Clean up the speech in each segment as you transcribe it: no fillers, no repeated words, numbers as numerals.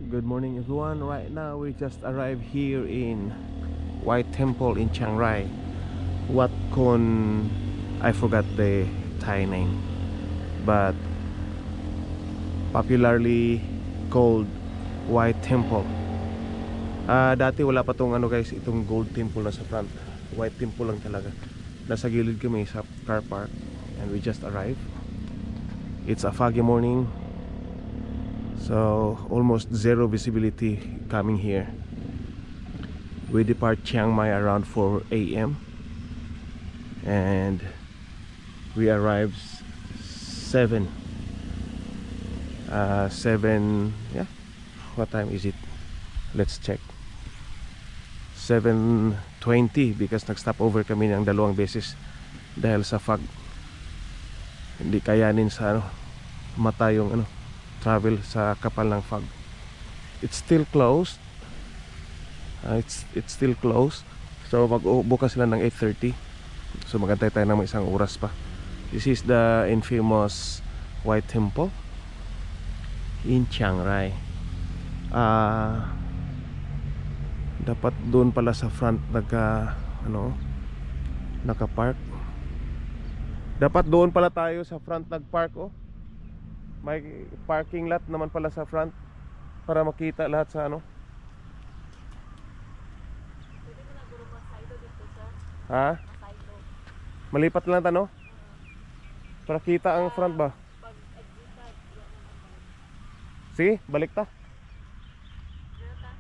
Good morning everyone. Right now we just arrived here in White Temple in Chiang Rai. Wat Kon, I forgot the Thai name, but popularly called White Temple. Dati wala pa tong guys, itong gold temple na sa front. White temple lang talaga. Nasa gilid kami sa car park and we just arrived. It's a foggy morning, so almost zero visibility coming here. We depart Chiang Mai around 4 a.m. and we arrived 7 yeah, what time is it? Let's check. 7:20 because nag-stop over kami ng dalawang beses dahil sa fog. Hindi kayanin sa mata yung travel sa kapal ng fog. It's still closed. It's still closed. So magbukas sila ng 8:30. So magantay tayo ng isang oras pa. This is the infamous White Temple in Chiang Rai. Dapat doon pala sa front naka-park. Dapat doon pala tayo sa front nag-park. May parking lot naman pala sa front para makita lahat sa Pwede mo na guro masaydo dito, sir. Ha? Masaydo. Malipat lang tano? Para kita ang front ba? Pag exit side, yan naman. Sige, balik ta. Greta.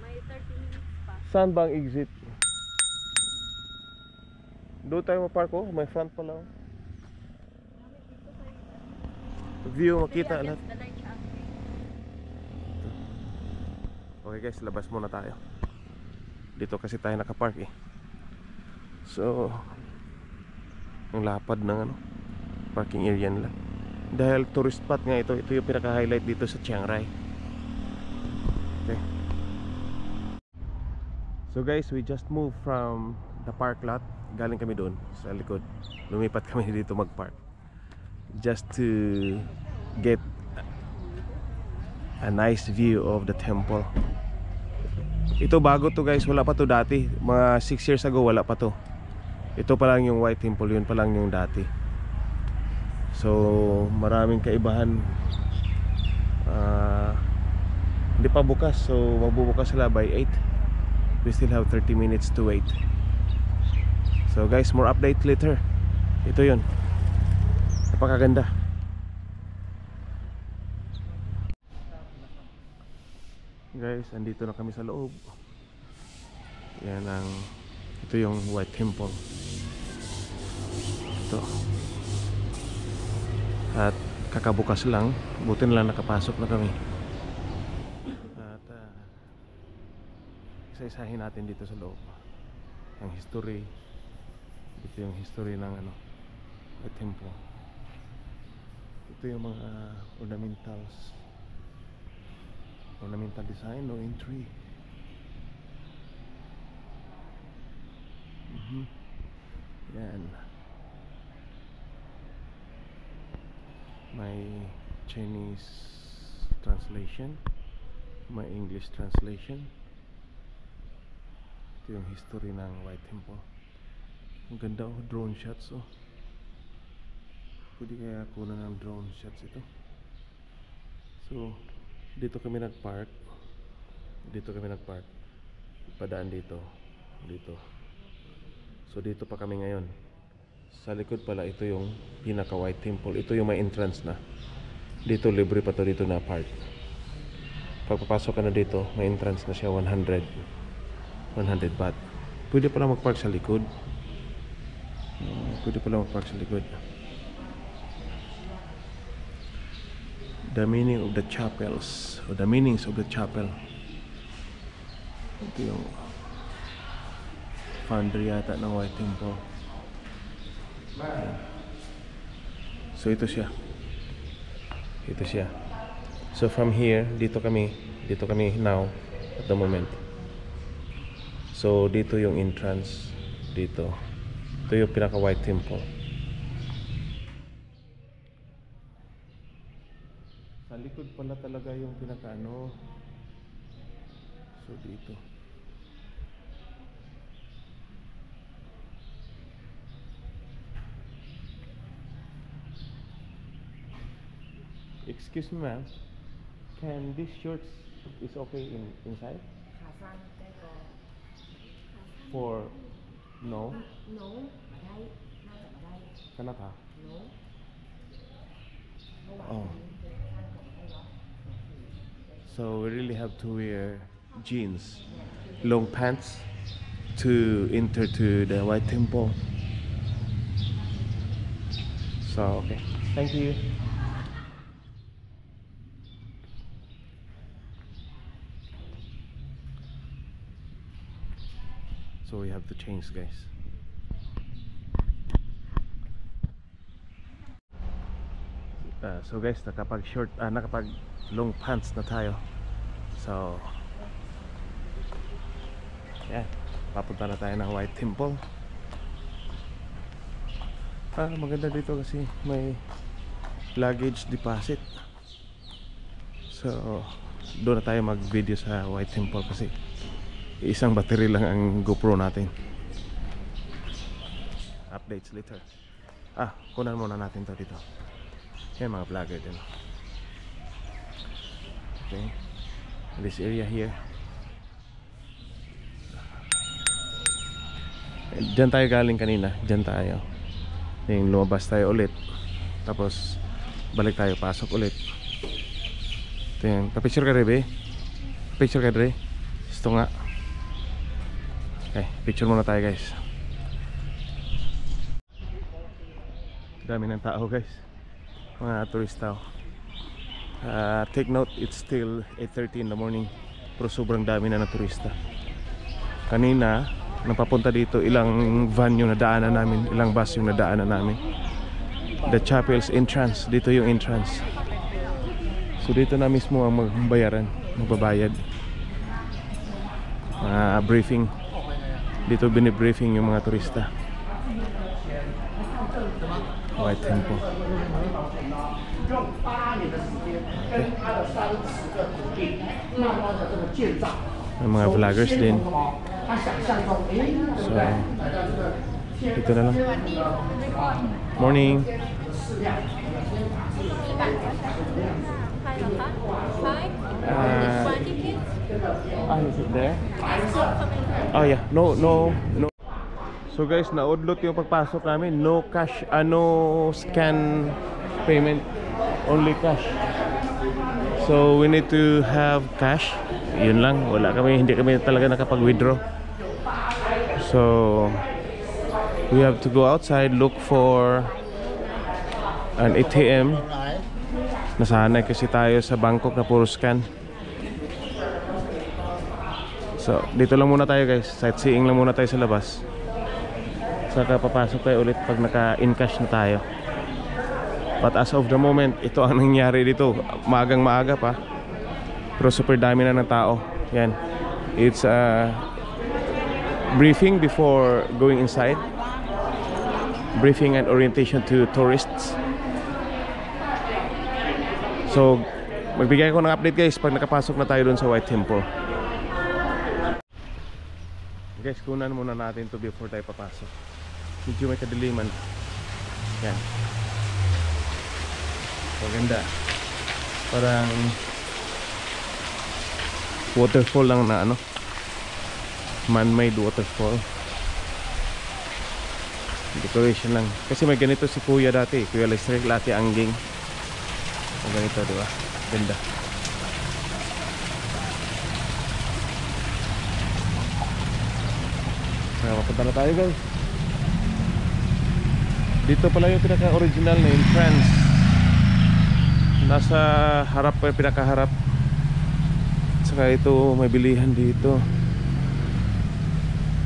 May 30 minutes pa. Saan ba ang exit? Doon tayo mapark may front pala. Kami dito sa View makita lahat. the night shopping. Okay guys, labas muna tayo. Dito kasi tayo nakapark So ang lapad ng parking area nila. Dahil tourist spot nga ito yung pinaka-highlight dito sa Chiang Rai. Okay. So guys, we just moved from the park lot. Galing kami doon sa likod. Lumipat kami dito mag-park just to get a nice view of the temple. Ito bago to guys, wala pa to dati. Mga 6 years ago wala pa to. Ito pa lang yung White Temple, yun pa lang yung dati. So maraming kaibahan. Hindi pa bukas, so magbubukas sila by 8. We still have 30 minutes to wait. So guys, more update later. Ito yun. Napakaganda. Guys, andito na kami sa loob. Yan ito yung White Temple. Ito. At kakabukas lang. Buti na lang nakapasok na kami. At isa-isahin natin dito sa loob ang history. Ito yung history ng White Temple. Ito yung mga ornamental design, no entry. Yan. May Chinese translation, may English translation. Ito yung history ng White Temple. Ang ganda drone shots Pwede kaya kunan ng drone shots ito. So dito kami nagpark. Padaan dito. So dito pa kami ngayon. Sa likod pala ito yung pinaka White Temple. Ito yung may entrance na. Dito libre pa to dito na park. Pagpapasok ka na dito, may entrance na siya 100 baht. Pwede pala magpark sa likod. The meaning of the chapels, or the meanings of the chapel. Ito yung foundry yata ng White Temple. So ito siya. So from here, dito kami now at the moment. So dito yung entrance. Ito yung pinaka White Temple. Sa likod pala talaga yung pinakaano. So dito. Excuse me, ma'am. Can these shorts is okay inside? ขาสั้นได้ก็ For no, โน้มาได้น่าจะมาได้ kanata. โน้เมื่อวาน Oh. นี้เป็นท่านของได้รับ So we really have to wear jeans, long pants to enter to the White Temple. So okay, thank you. So we have to change, guys. So guys, nakapag long pants na tayo. So yan, papunta na tayo ng White Temple. Maganda dito kasi may luggage deposit. So doon na tayo mag video sa White Temple kasi isang battery lang ang GoPro natin. Updates later. Kunan muna natin to dito. Yan mga vlogger din. Okay, this area here. Diyan tayo galing kanina. Diyan tayo. Yung lumabas tayo ulit. Tapos balik tayo, pasok ulit. Ito yan. Pa-picture ka rin, be? Picture ka rin. Ito nga. Okay, picture muna tayo, guys. Dami ng tao, guys. Mga turista. Take note, it's still 8:30 in the morning. Pero sobrang dami na ng turista. Kanina, nang papunta dito, ilang van yung nadaanan namin, ilang bus yung nadaanan namin. The chapel's entrance, dito yung entrance. So dito na mismo ang magbabayad. Briefing. Dito binibriefing yung mga turista. White Temple. May mga vloggers din. So dito na lang. Morning. ใครเหรอคะ Hi one ticket Is it there? Oh yeah, no. So guys, naudlot yung pagpasok namin. No cash, no scan payment, only cash. So we need to have cash. Yun lang, hindi kami talaga nakapag-withdraw. So we have to go outside, look for an ATM. Nasanay kasi tayo sa Bangkok na puro scan. So dito lang muna tayo, guys. Sightseeing lang muna tayo sa labas. Saka papasok tayo ulit pag naka-in-cash na tayo. But as of the moment, ito ang nangyari dito. Maagang maaga pa. Pero super dami na ng tao. Yan. It's a briefing before going inside. Briefing and orientation to tourists. So, magbigay ko ng update, guys, pag nakapasok na tayo dun sa White Temple. Guys, kunan muna natin to before tayo papasok. Medyo may kadiliman. Yan. Maganda. Parang waterfall lang na man-made waterfall. Decoration lang. Kasi may ganito si Kuya dati, Kuya Lester, Lati Angging. O ganito, di ba? Ganda. Mapunta na tayo, guys. Dito pala yung pinaka-original na entrance. Nasa harap pa yung pinaka-harap. Saka ito, may bilihan dito.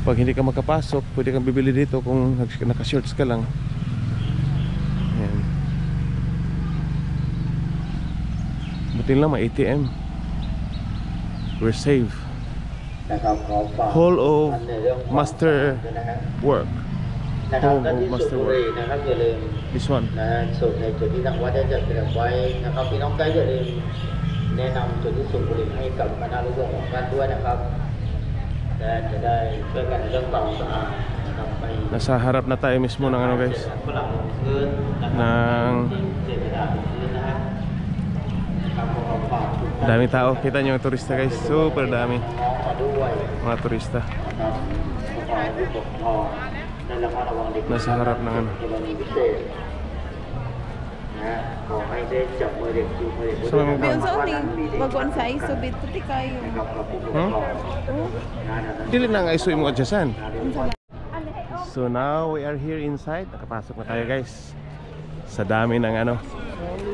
Pag hindi ka makapasok, pwede kang bibili dito kung naka-shorts ka lang. Ayan. Buti lang, may ATM. We're safe. Hall of Master Work. นะครับ Home และ of ที่สุ Master บุรีนะครับอย่าลืม This one นะส่วนในจุดที่ทางวัดได้จัดเตรียมไว้นะครับพี่น้องไกด์อย่าลืมแนะนำจุดที่สูบบุหรี่ให้กับคณะลูกวงของท่านด้วยนะครับและจะได้ช่วยกันเรื่องความสะอาดนะครับไป Nasa harap na tayo mismo ng ano guys, ฝรั่งลงพื้นนะครับ ng เศษกระดาษลงพื้นนะฮะครับขอฝากทุกท่าน daming tao. Kita nyo yung turista guys, super dami น้องมาด้วย mga turista. นะครับขอผู้ปกครองและระมัดระวังเด็ก Nasa harap ng ano. กรณีพิเศษนะขอให้ได้จับมือเด็กจูงมือเด็ก So, ano ba? Meron sa uling, baguan sa iso, bit puti kayo. นะครับกับผู้ปกครองนะนะ Dili na nga isuy mo adyasan. So now we are here inside. Nakapasok na tayo guys. Sa dami ng ano,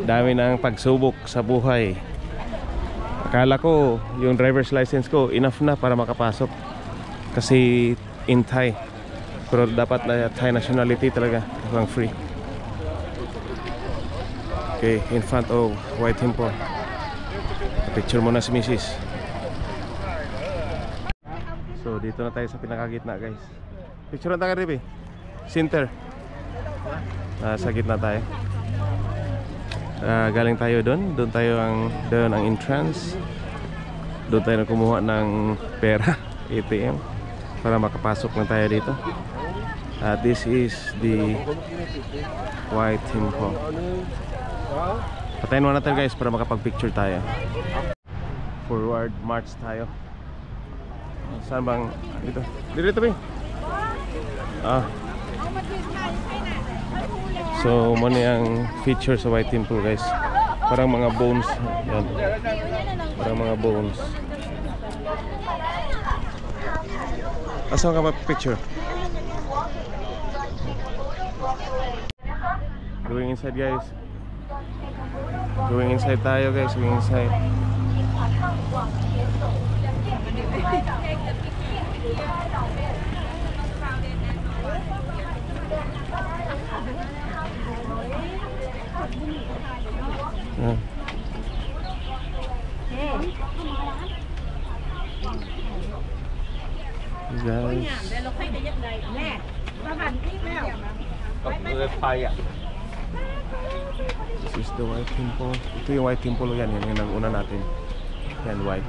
dami ng pagsubok sa buhay. Akala ko yung driver's license ko enough na para makapasok. Kasi in Thai. Pero dapat na Thai nationality talaga. Walang free. Okay, in front of White Temple. Picture mo na si Mrs. So dito na tayo sa pinakagitna guys. Picture na tayo Ribi. Center. Sa gitna tayo. Galing tayo doon. Doon ang entrance. Doon tayo kumuha ng pera ATM para makapasok na tayo dito. This is the White Temple. Patayin mo natin guys para makapag-picture tayo. Forward march tayo. Saan bang dito? Dito ba? So muna ang feature sa White Temple guys. Parang mga bones. Yan. Parang mga bones. Asan ka ba picture? Going inside guys. Going inside tayo guys. Going inside. Guys, แล้วใครจะยักใดแน่ประหันที่แล้ว กับมือไฟอ่ะ this is the White Temple. Ito yung White Temple yan. Yan yung una natin. Yan white.